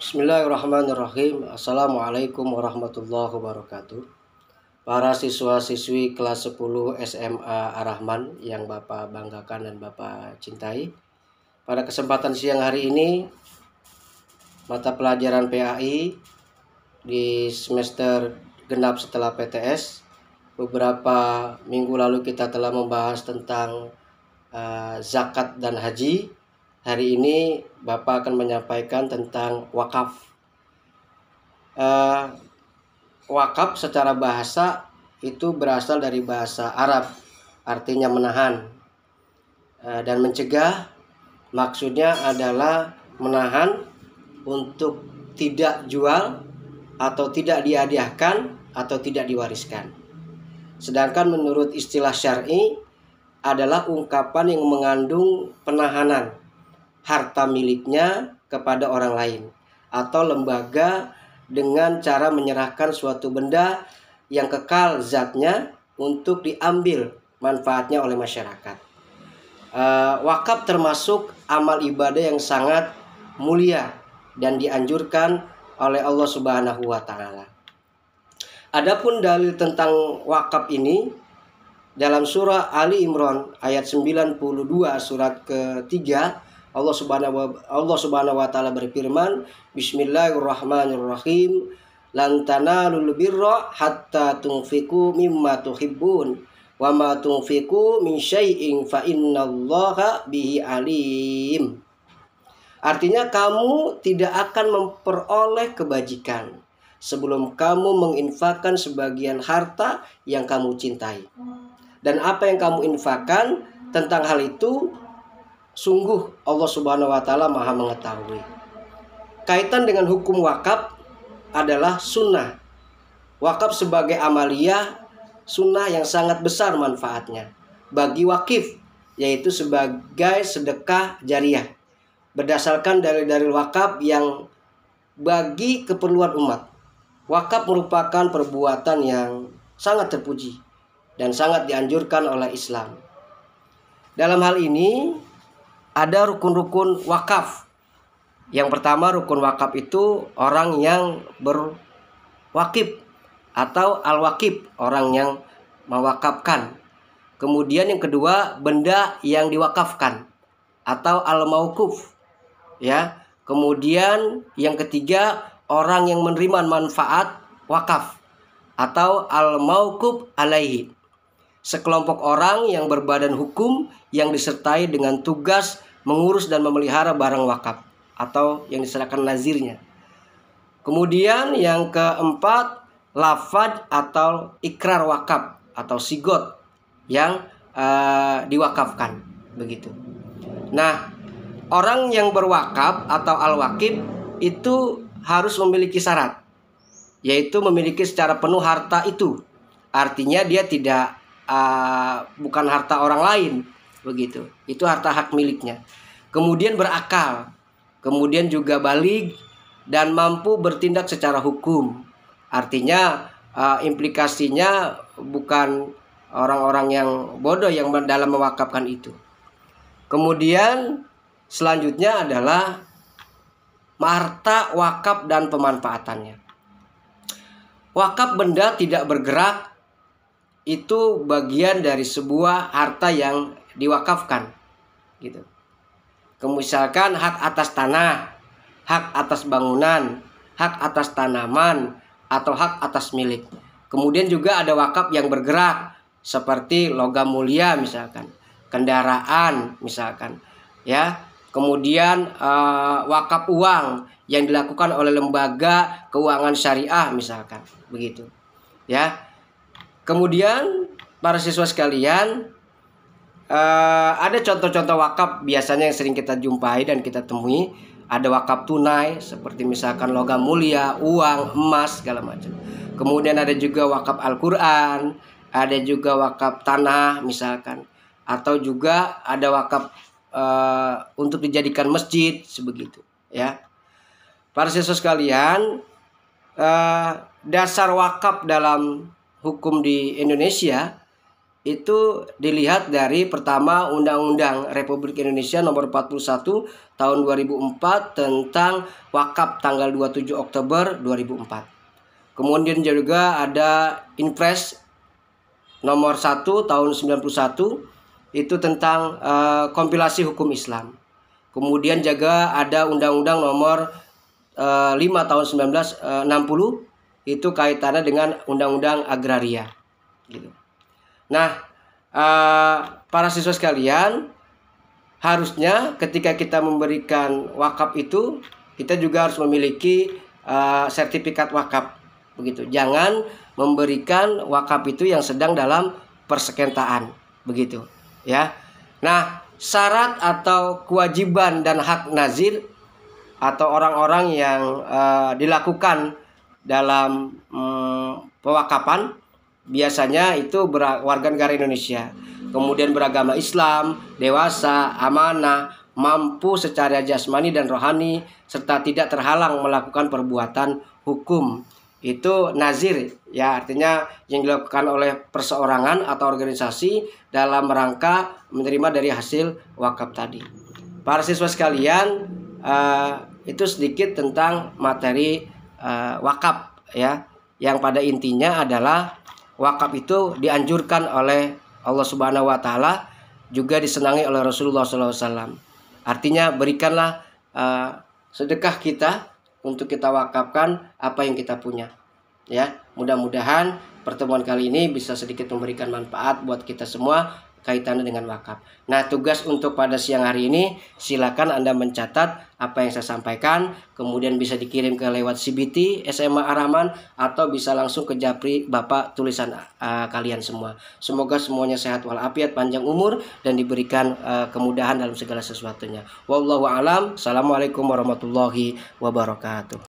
Bismillahirrahmanirrahim. Assalamualaikum warahmatullahi wabarakatuh. Para siswa-siswi kelas 10 SMA Ar-Rahman yang Bapak banggakan dan Bapak cintai. Pada kesempatan siang hari ini, mata pelajaran PAI di semester genap setelah PTS. Beberapa minggu lalu kita telah membahas tentang zakat dan haji. Hari ini Bapak akan menyampaikan tentang wakaf. Wakaf secara bahasa itu berasal dari bahasa Arab, artinya menahan dan mencegah. Maksudnya adalah menahan untuk tidak jual atau tidak dihadiahkan atau tidak diwariskan. Sedangkan menurut istilah syar'i adalah ungkapan yang mengandung penahanan harta miliknya kepada orang lain atau lembaga dengan cara menyerahkan suatu benda yang kekal zatnya untuk diambil manfaatnya oleh masyarakat. Wakaf termasuk amal ibadah yang sangat mulia dan dianjurkan oleh Allah Subhanahu wa taala. Adapun dalil tentang wakaf ini dalam surah Ali Imran ayat 92 surat ketiga, Allah Subhanahu wa taala berfirman, Bismillahirrahmanirrahim, lan tanalul birra hatta tunfiqu mimma tuhibbun wa ma tunfiqu min syai'in fa innallaha bihi alim. Artinya kamu tidak akan memperoleh kebajikan sebelum kamu menginfakkan sebagian harta yang kamu cintai. Dan apa yang kamu infakkan tentang hal itu, sungguh Allah Subhanahu wa taala Maha mengetahui. Kaitan dengan hukum wakaf adalah sunnah. Wakaf sebagai amaliyah sunnah yang sangat besar manfaatnya bagi wakif, yaitu sebagai sedekah jariah. Berdasarkan dalil-dalil wakaf yang bagi keperluan umat. Wakaf merupakan perbuatan yang sangat terpuji dan sangat dianjurkan oleh Islam. Dalam hal ini ada rukun-rukun wakaf. Yang pertama, rukun wakaf itu orang yang berwakif atau al-wakif, orang yang mewakafkan. Kemudian yang kedua, benda yang diwakafkan atau al-mauquf. Ya. Kemudian yang ketiga, orang yang menerima manfaat wakaf atau al-mauquf alaihi. Sekelompok orang yang berbadan hukum yang disertai dengan tugas mengurus dan memelihara barang wakaf atau yang diserahkan nazirnya. Kemudian yang keempat, lafaz atau ikrar wakaf atau sigot yang diwakafkan, begitu. Nah, orang yang berwakaf atau al-wakif itu harus memiliki syarat, yaitu memiliki secara penuh harta itu. Artinya dia tidak bukan harta orang lain, begitu. Itu harta hak miliknya. Kemudian berakal, kemudian juga baligh dan mampu bertindak secara hukum. Artinya implikasinya bukan orang-orang yang bodoh yang dalam mewakafkan itu. Kemudian selanjutnya adalah harta wakaf dan pemanfaatannya. Wakaf benda tidak bergerak itu bagian dari sebuah harta yang diwakafkan, gitu. Misalkan hak atas tanah, hak atas bangunan, hak atas tanaman, atau hak atas milik. Kemudian juga ada wakaf yang bergerak seperti logam mulia misalkan, kendaraan misalkan, ya. Kemudian wakaf uang yang dilakukan oleh lembaga keuangan syariah misalkan, begitu, ya. Kemudian para siswa sekalian, ada contoh-contoh wakaf biasanya yang sering kita jumpai dan kita temui. Ada wakaf tunai seperti misalkan logam mulia, uang, emas, segala macam. Kemudian ada juga wakaf Al-Quran, ada juga wakaf tanah misalkan, atau juga ada wakaf untuk dijadikan masjid, sebegitu, ya. Para siswa sekalian, dasar wakaf dalam hukum di Indonesia itu dilihat dari pertama Undang-Undang Republik Indonesia Nomor 41 Tahun 2004 tentang wakaf tanggal 27 Oktober 2004. Kemudian juga ada Inpres Nomor 1 Tahun 91 itu tentang kompilasi hukum Islam. Kemudian juga ada Undang-Undang Nomor 5 Tahun 1960 itu kaitannya dengan Undang-Undang Agraria gitu. Nah, para siswa sekalian, harusnya ketika kita memberikan wakaf itu, kita juga harus memiliki sertifikat wakaf, begitu. Jangan memberikan wakaf itu yang sedang dalam persengketaan, begitu, ya. Nah, syarat atau kewajiban dan hak nazir atau orang-orang yang dilakukan dalam pewakafan biasanya itu warga negara Indonesia, kemudian beragama Islam, dewasa, amanah, mampu secara jasmani dan rohani, serta tidak terhalang melakukan perbuatan hukum. Itu nazir, ya, artinya yang dilakukan oleh perseorangan atau organisasi dalam rangka menerima dari hasil wakaf tadi. Para siswa sekalian, itu sedikit tentang materi wakaf, ya, yang pada intinya adalah wakaf itu dianjurkan oleh Allah Subhanahu wa Ta'ala, juga disenangi oleh Rasulullah SAW. Artinya berikanlah sedekah kita untuk kita wakafkan apa yang kita punya. Ya, mudah-mudahan pertemuan kali ini bisa sedikit memberikan manfaat buat kita semua kaitannya dengan wakaf. Nah, tugas untuk pada siang hari ini, silakan Anda mencatat apa yang saya sampaikan, kemudian bisa dikirim ke lewat CBT SMA Ar-Rahman atau bisa langsung ke Japri Bapak tulisan kalian semua. Semoga semuanya sehat walafiat, panjang umur, dan diberikan kemudahan dalam segala sesuatunya. Wallahu a'lam. Assalamualaikum warahmatullahi wabarakatuh.